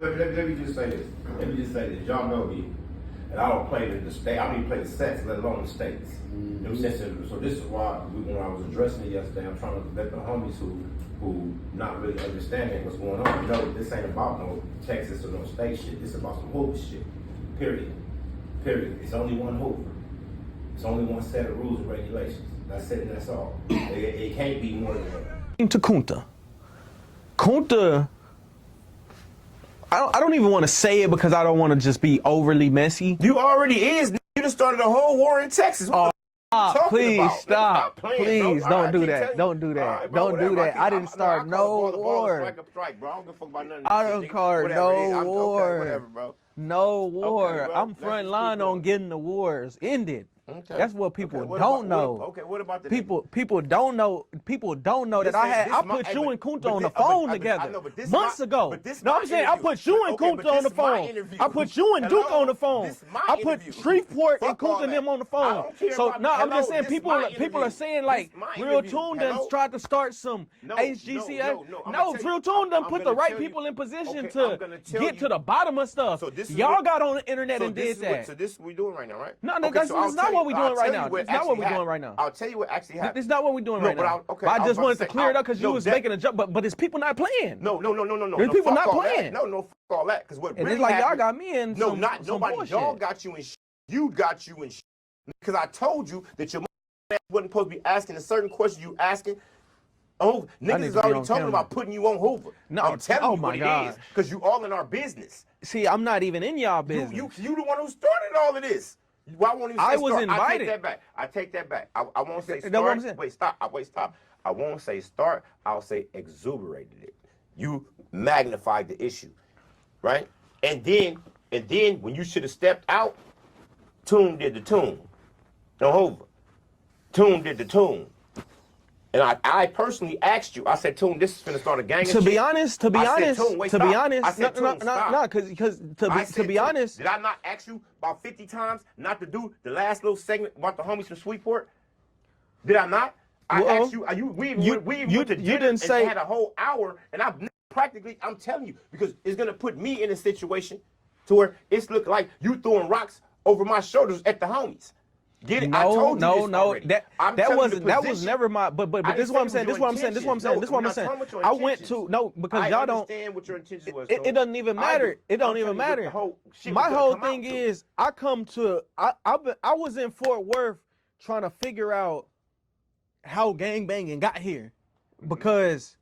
Let me just say this. Let me just say this. Y'all know me. And I don't play the state. I don't even play the sets, let alone the states. You know what I'm saying? So this is why when I was addressing it yesterday, I'm trying to let the homies who not really understanding what's going on know this ain't about no Texas or no state shit. This is about some Hoover shit. Period. Period. It's only one Hoover. It's only one set of rules and regulations. That's it and that's all. It can't be more than that. To Kunta. Kunta, I don't even want to say it because I don't want to just be overly messy. You already is. You just started a whole war in Texas. Please stop. Please don't do that. Don't do that. Don't do that. I didn't start no war. I don't call no war. Whatever, bro. No war. I'm front line on getting the wars ended. Okay. That's what people don't know. Okay, what about the people don't know? People don't know that I put you and Kunta on the phone together months ago. No, I'm saying I put you and Kunta on the phone. I put you and Duke on the phone. I put Shreveport and Kunta and them on the phone. So no, I'm just saying people are saying like RealToon done tried to start some HGCA. No, RealToon done put the right people in position to get to the bottom of stuff. Y'all got on the internet and did that. So this is what we're doing right now, right? No, that's not what we're doing right now. It's not what we're doing right now. I'll tell you what actually happened. It's not what we're doing right now. But I just wanted to clear it up because you was making a joke. But it's people not playing. No. There's people not playing. No, fuck all that. Because what really it's like y'all got me in some not nobody. Bullshit. Y'all got you in shit. You got you in shit. Because I told you that your ass wasn't supposed to be asking a certain question you asking. Oh, niggas is already talking about putting you on Hoover. No, I'm telling you what it is. Because you all in our business. See, I'm not even in y'all business. You the one who started all of this. Why won't you say I was start? invited. I take that back. I won't say start. Wait, stop. I won't say start. I'll say exuberated it. You magnified the issue, right? And then when you should have stepped out, Toon did the Toon. No Hoover. Toon did the Toon. And I personally asked you. I said, Toon, this is finna start a gang. To be honest, I said, because to be honest, did I not ask you about 50 times not to do the last little segment about the homies from Shreveport? Did I not? I asked you. We didn't say had a whole hour, and I'm telling you because it's gonna put me in a situation to where it's look like you throwing rocks over my shoulders at the homies. Get it? No. That was never my. But this is what I'm saying. This is what I'm saying. I went to because y'all don't understand what your intention was. It doesn't even matter. It don't even matter. My whole thing is I was in Fort Worth trying to figure out how gangbanging got here because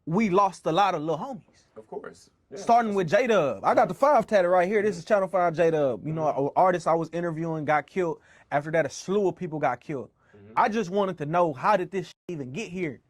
we lost a lot of little homies. Of course. Yeah, starting with J-Dub. I got the 5 tatted right here. This is Channel 5 J-Dub. You know, an artist I was interviewing got killed. After that, a slew of people got killed. I just wanted to know, how did this even get here?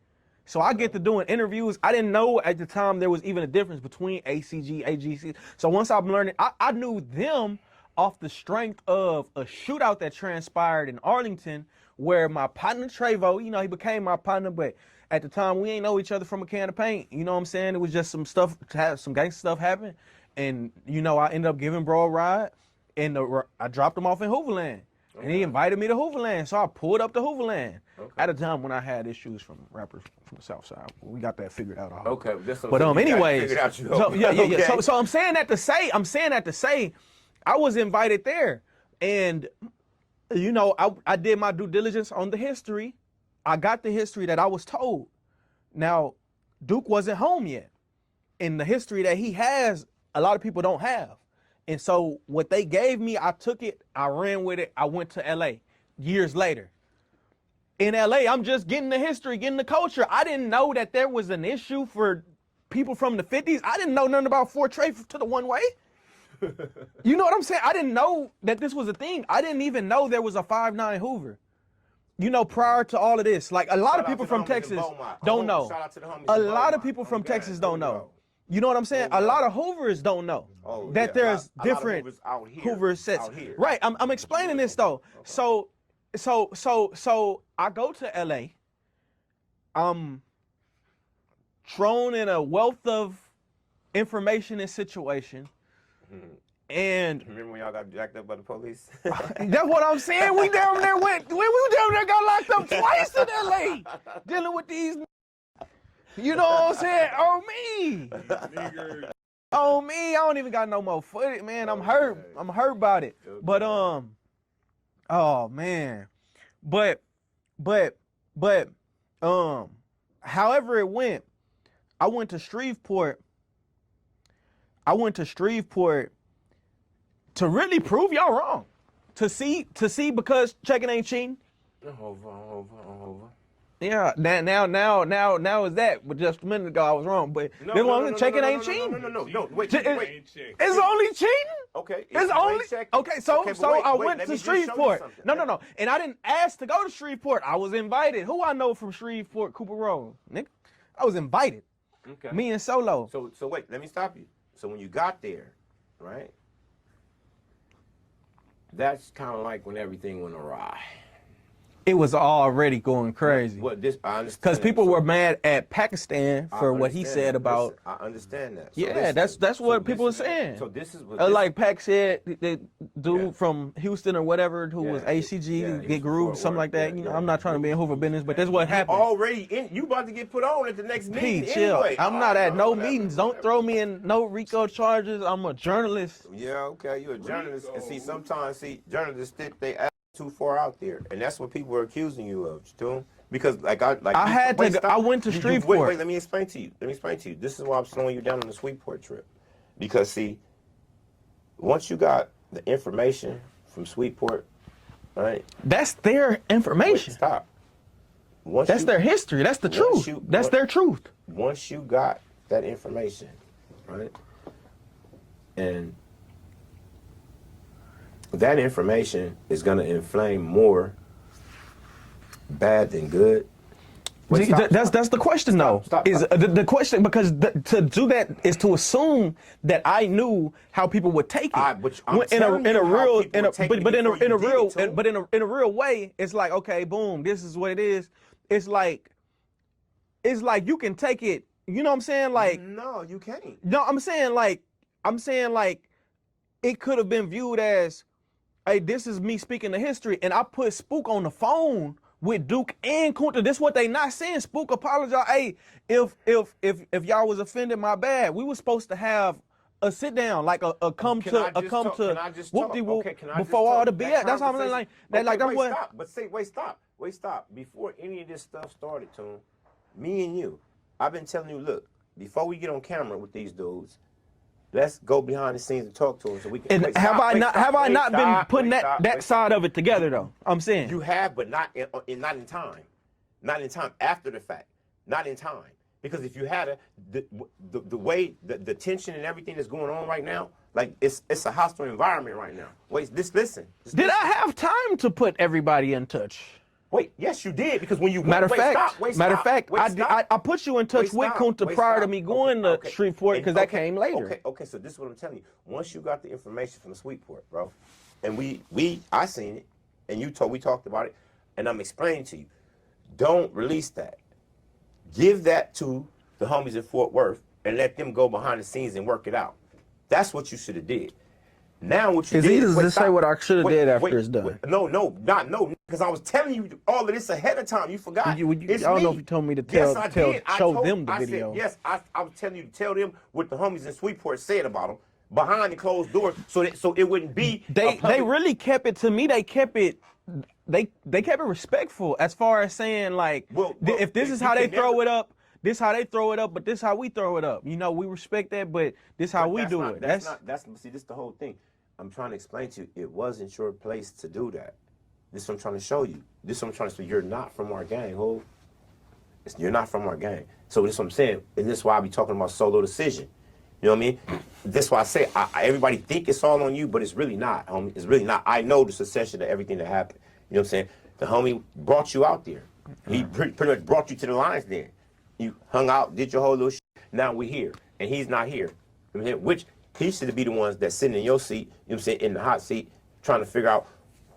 So I get to doing interviews. I didn't know at the time there was even a difference between ACG, AGC. So once I'm learning, I knew them off the strength of a shootout that transpired in Arlington where my partner Trevo, you know, he became my partner, but at the time, we ain't know each other from a can of paint. You know what I'm saying? It was just some stuff, some gangster stuff happen. And, you know, I ended up giving bro a ride. And I dropped him off in Hooverland. Okay. And he invited me to Hooverland. So I pulled up to Hooverland. Okay. At a time when I had issues from rappers from the South Side. We got that figured out. Okay. But anyways, so I'm saying that to say, I was invited there. And, you know, I did my due diligence on the history. I got the history that I was told. Now, Duke wasn't home yet. And the history that he has, a lot of people don't have. And so what they gave me, I took it, I ran with it, I went to LA years later. In LA, I'm just getting the history, getting the culture. I didn't know that there was an issue for people from the 50s. I didn't know nothing about Fort Trey to the one way. You know what I'm saying? I didn't know that this was a thing. I didn't even know there was a 5'9" Hoover. You know, prior to all of this, like a lot of people from Texas don't know. A lot of people from Texas don't know. You know what I'm saying? A lot of Hoovers don't know that there's different Hoover sets. Right. I'm explaining this though. So I go to LA. I'm thrown in a wealth of information and situation. And remember when y'all got jacked up by the police? That's what I'm saying. We down there we down there got locked up twice in LA dealing with these. You know what I'm saying? Oh me. Oh me, I don't even got no more footage, man. I'm hurt. Okay. I'm hurt about it. Okay. But oh man. But however it went, I went to Shreveport. To really prove y'all wrong. To see because checking ain't cheating. Over. Yeah, now is that? But just a minute ago I was wrong. But checking ain't cheating. No. Wait. It's only cheating. Okay. It's only checking. okay. So I went to Shreveport. No. No, and I didn't ask to go to Shreveport. I was invited. Who I know from Shreveport, Cooper Road, nigga? I was invited. Okay. Me and Solo. So wait, let me stop you. So when you got there, right? That's kind of like when everything went awry. It was already going crazy. What this I understand. Because people were mad at Pakistan for what he said about. Listen, I understand that. Yeah, that's what people are saying. So this is what like Pac said, the dude from Houston or whatever who was ACG, get grooved, something like that. I'm not trying to be in Hoover business, but that's what happened. You about to get put on at the next meeting. Pete, chill. Anyway. I'm not at no meetings. Don't throw me in no RICO charges. I'm a journalist. Yeah, okay, you're a journalist, and sometimes journalists stick they ass too far out there, and that's what people are accusing you of, too. Because I went to Shreveport. Wait, let me explain to you. This is why I'm slowing you down on the Shreveport trip, because see, once you got the information from Shreveport, right? That's their information. Wait, stop. That's their history. That's the truth. That's their truth. Once you got that information, right, and that information is going to inflame more bad than good. Wait, that's the question, though. Stop. Is the question, because to do that is to assume that I knew how people would take it. In a real way, it's like, okay, boom, this is what it is. It's like you can take it. You know what I'm saying? Like, no, you can't. No, I'm saying like it could have been viewed as, hey, this is me speaking the history, and I put Spook on the phone with Duke and Kunta. This is what they not saying. Spook apologize. Hey, if y'all was offended, my bad. We were supposed to have a sit down, like a come to whoop-de whoop before all the BS. That's how I'm saying. Like that. Like that's what. Stop. But say, wait, stop. Before any of this stuff started, Tune, me and you, I've been telling you, look, before we get on camera with these dudes, let's go behind the scenes and talk to them so we can. And have I not been putting that side of it together though? I'm saying you have, but not in time. Not in time after the fact. Not in time. Because if you had the way the tension and everything that's going on right now, like it's a hostile environment right now. Wait, listen. Did I have time to put everybody in touch? Wait, yes, you did, because when you matter of fact, I put you in touch with Kunta prior to me going to Shreveport, because that came later. Okay, so this is what I'm telling you. Once you got the information from the Shreveport, bro, and I seen it, and we talked about it, and I'm explaining to you, don't release that. Give that to the homies in Fort Worth and let them go behind the scenes and work it out. That's what you should have did. Now what you did is easy to say what I should have did after it's done. No, because I was telling you all of this ahead of time. You forgot. I don't know if you told me to show them the video. I was telling you to tell them what the homies in Shreveport said about them behind the closed doors, so it wouldn't be. They really kept it to me. They kept it respectful as far as saying like, if this is how they throw it up. This how they throw it up, but this how we throw it up. You know, we respect that, but this how we do it. See, this is the whole thing. I'm trying to explain to you, it wasn't your place to do that. This is what I'm trying to show you. This is what I'm trying to say. You're not from our gang, ho. You're not from our gang. So this is what I'm saying, and this is why I be talking about solo decision. You know what I mean? That's why I say everybody think it's all on you, but it's really not, homie. It's really not. I know the succession of everything that happened. You know what I'm saying? The homie brought you out there. He pretty much brought you to the lines there. You hung out, did your whole little shit. Now we're here, and he's not here. You know what I'm saying? Which he should be the ones that's sitting in your seat, you know what I'm saying, in the hot seat, trying to figure out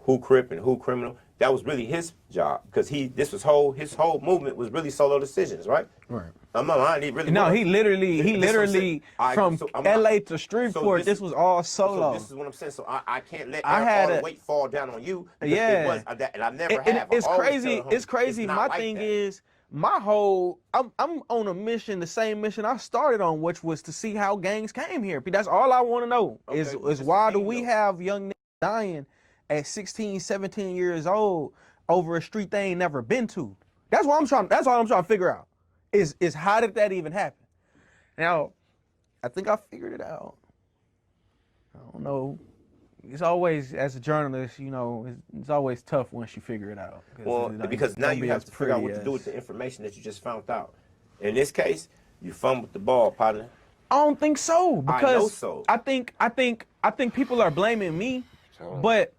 who Crip and who criminal. That was really his job, because his whole movement was really solo decisions, right? Right. I'm not lying. He really. No, was. he literally from LA to Shreveport. This was all solo. So this is what I'm saying. So I can't let all the weight fall down on you. Yeah. And I never have. It's crazy. It's crazy. My thing is, I'm on a mission, the same mission I started on, which was to see how gangs came here. That's all I want to know is why do we have young niggas dying at 16, 17 years old over a street they ain't never been to? That's all I'm trying to figure out. Is how did that even happen? Now, I think I figured it out. I don't know. It's always, as a journalist, you know, it's always tough once you figure it out. Well, because now you have to figure out what to do with the information that you just found out. In this case, you fumbled the ball, partner. I don't think so, because I know so. I think people are blaming me, but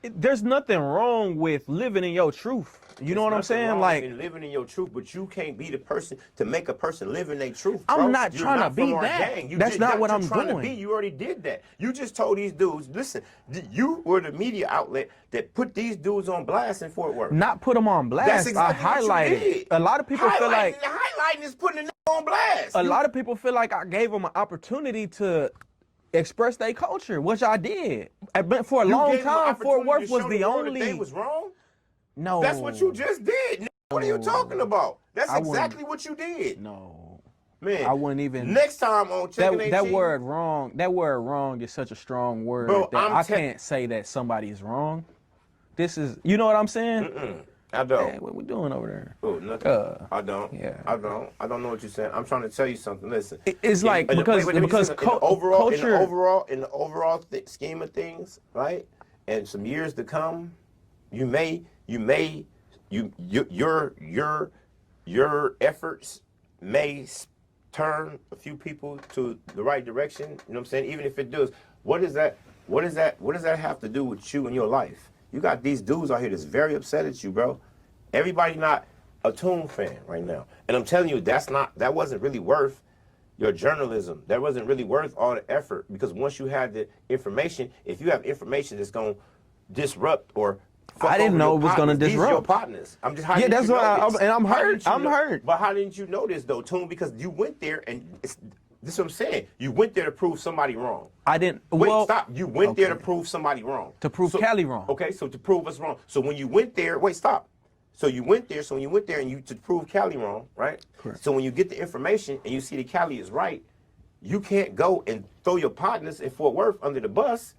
there's nothing wrong with living in your truth. You know what I'm saying? Like living in your truth, but you can't be the person to make a person live in their truth. Bro. I'm not trying to be that. That's not what I'm doing. You already did that. You just told these dudes, listen, you were the media outlet that put these dudes on blast in Fort Worth. Not put them on blast. That's exactly I highlighted. What you did. A lot of people feel like highlighting is putting it on blast. A lot of people feel like I gave them an opportunity to express their culture, which I did. For a long time, Fort Worth was the only. They was wrong. No, that's what you just did. What are you talking about? That's exactly what you did. No, man, I wouldn't even. Next time on checking that word wrong. That word wrong is such a strong word. Bro, that I can't say that somebody is wrong. This is, you know what I'm saying? I don't. Hey, what we doing over there? Oh, nothing. I don't. Yeah. I don't know what you're saying. I'm trying to tell you something. Listen. It's like because in the overall scheme of things, right? And some years to come, your efforts may turn a few people to the right direction. You know what I'm saying? Even if it does, what does that have to do with you and your life? You got these dudes out here that's very upset at you, bro. Everybody not a Toon fan right now. And I'm telling you, that wasn't really worth your journalism. That wasn't really worth all the effort, because once you had the information, if you have information that's going to disrupt or I didn't know it was going to disrupt. These are your partners. I'm just, yeah, that's why and I'm hurt. I'm hurt. But how didn't you know this though, Toon? Because you went there and this is what I'm saying. You went there to prove somebody wrong. I didn't. Wait, stop. You went there to prove somebody wrong. To prove Cali wrong. Okay, so to prove us wrong. So when you went there, wait, stop. So you went there. So when you went there and you to prove Cali wrong, right? Correct. So when you get the information and you see that Cali is right, you can't go and throw your partners in Fort Worth under the bus.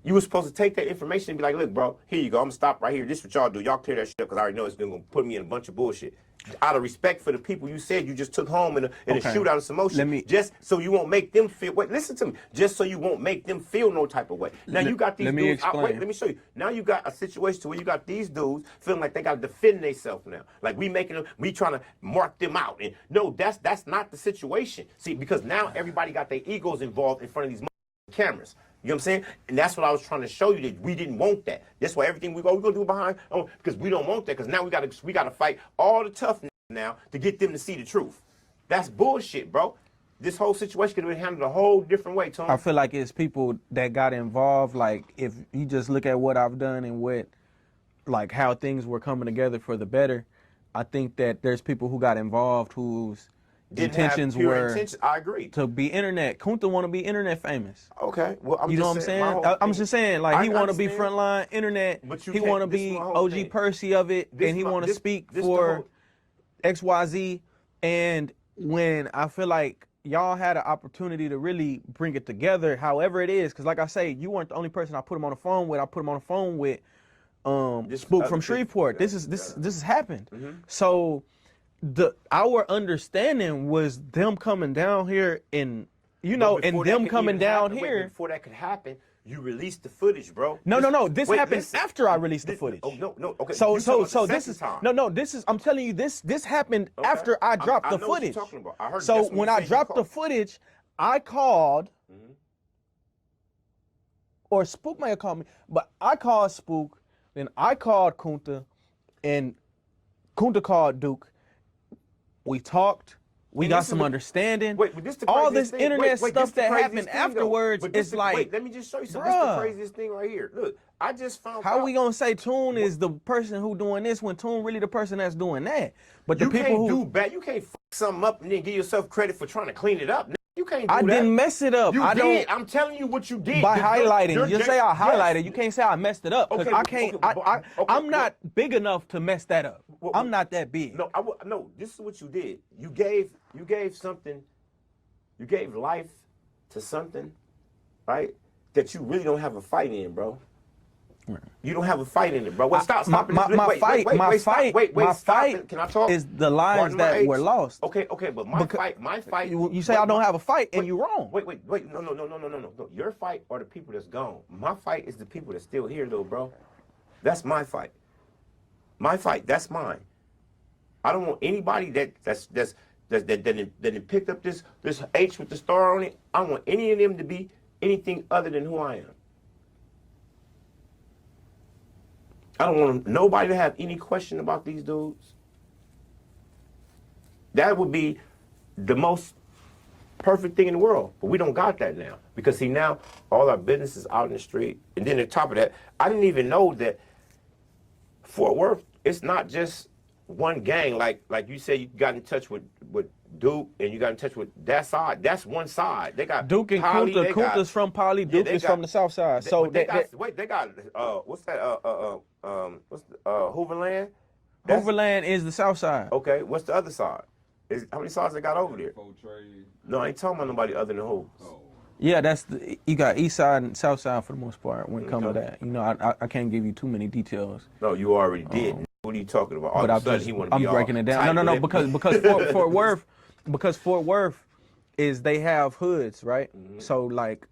You were supposed to take that information and be like, look, bro, here you go. I'm going to stop right here. This is what y'all do. Y'all clear that shit up because I already know it's going to put me in a bunch of bullshit. Out of respect for the people you said you just took home in a shootout of some motion. Just so you won't make them feel, wait, listen to me. Just so you won't make them feel no type of way. Now you got these dudes, wait, let me show you. Now you got a situation to where you got these dudes feeling like they got to defend themselves now. Like we trying to mark them out. And no, that's not the situation. See, because now everybody got their egos involved in front of these cameras. You know what I'm saying? And that's what I was trying to show you, that we didn't want that. That's why everything we're gonna do behind, because we don't want that. Because now we gotta fight all the toughness now to get them to see the truth. That's bullshit, bro. This whole situation could have been handled a whole different way, Tony. I feel like it's people that got involved. Like if you just look at what I've done and like how things were coming together for the better, I think that there's people who got involved whose intentions were I agree. To be internet. Kunta want to be internet famous. Okay. Well, you know what I'm saying? I'm just saying, like, he want to be frontline internet. But he want to be OG Percy of it, and he want to speak for XYZ. And when I feel like y'all had an opportunity to really bring it together, however it is, because like I say, you weren't the only person I put him on the phone with. I put him on the phone with Spook from Shreveport. This has happened. So our understanding was them coming down here and them coming down here. Before that could happen, you released the footage, bro. No. This happened after I released the footage. Oh no. Okay. So this is this is. I'm telling you, this happened after I dropped the footage. What you're talking about. I heard. So when I dropped the footage, I called, or Spook may have called me, but I called Spook, then I called Kunta, and Kunta called Duke. We talked. We got some understanding. Wait, but all this internet stuff that happened afterwards is like. Wait, let me just show you something. This is the craziest thing right here. Look, I just found out. How we gonna say Toon is the person who doing this when Toon really the person that's doing that? But the people who do bad, you can't fuck something up and then give yourself credit for trying to clean it up. You can't do that. I didn't mess it up. You did. I'm telling you what you did. By highlighting. You say I highlighted. You can't say I messed it up. Because I can't. I'm not big enough to mess that up. I'm not that big. No, no. This is what you did. You gave something. You gave life to something, right? That you really don't have a fight in, bro. You don't have a fight in it, bro. Wait, stop. My fight. Can I talk? Is the lives that were lost. Okay, but my fight. You say I don't have a fight, and you're wrong. Wait. No. Your fight are the people that's gone. My fight is the people that's still here, though, bro. That's my fight. My fight. That's mine. I don't want anybody that picked up this H with the star on it. I don't want any of them to be anything other than who I am. I don't want nobody to have any question about these dudes. That would be the most perfect thing in the world. But we don't got that now. Because see, now all our business is out in the street. And then on top of that, I didn't even know that Fort Worth, it's not just one gang. Like you said, you got in touch with Duke and you got in touch with that side. That's one side. They got Duke and Poly, Kunta's. Kunta's from Poly. Duke is from the south side. So they got what's that? Hooverland? Hooverland is the south side. Okay, what's the other side? How many sides they got over there? Trade. No, I ain't talking about nobody other than Hoover. Oh. Yeah, you got east side and south side for the most part when it comes to that. You know, I can't give you too many details. No, you already did. What are you talking about? All but of a sudden, he want to be I'm breaking it down. No, because Fort Worth is they have hoods, right? Mm-hmm. So like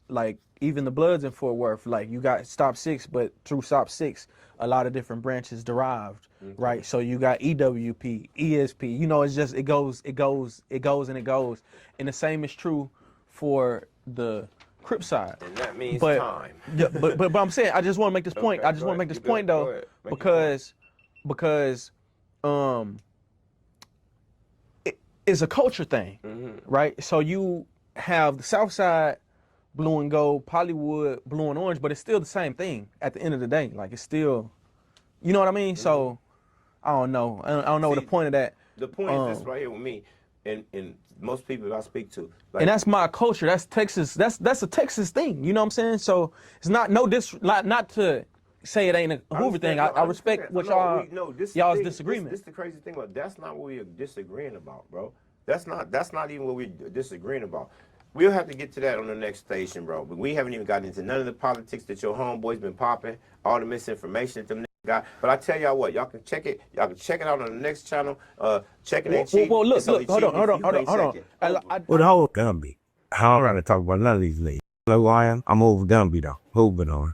even the Bloods in Fort Worth, like you got Stop 6, but through Stop 6, a lot of different branches derived, right? So you got EWP, ESP. You know, it's just it goes, and the same is true for the Crip side. And that means time. Yeah, but I'm saying I just want to make this point. I just want to make this point though, because it's a culture thing, right? So you have the South Side blue and gold, Hollywood blue and orange, but it's still the same thing at the end of the day. Like it's still, you know what I mean? So I don't know. I don't know what the point of that. The point is this right here with me, and most people I speak to. Like, and that's my culture. That's Texas. That's a Texas thing. You know what I'm saying? So it's not not to say it ain't a Hoover thing. I respect what y'all's disagreement. This is the crazy thing about that's not what we're disagreeing about, bro. That's not even what we're disagreeing about. We'll have to get to that on the next station, bro. But we haven't even gotten into none of the politics that your homeboy's been popping, all the misinformation that them niggas got. But I tell y'all what, y'all can check it. Y'all can check it out on the next channel. Checking ain't cheap. Well, look, hold on. Well, the whole Gumby. I don't want to talk about none of these ladies. Look who I am? I'm over Gumby though. Hooving on.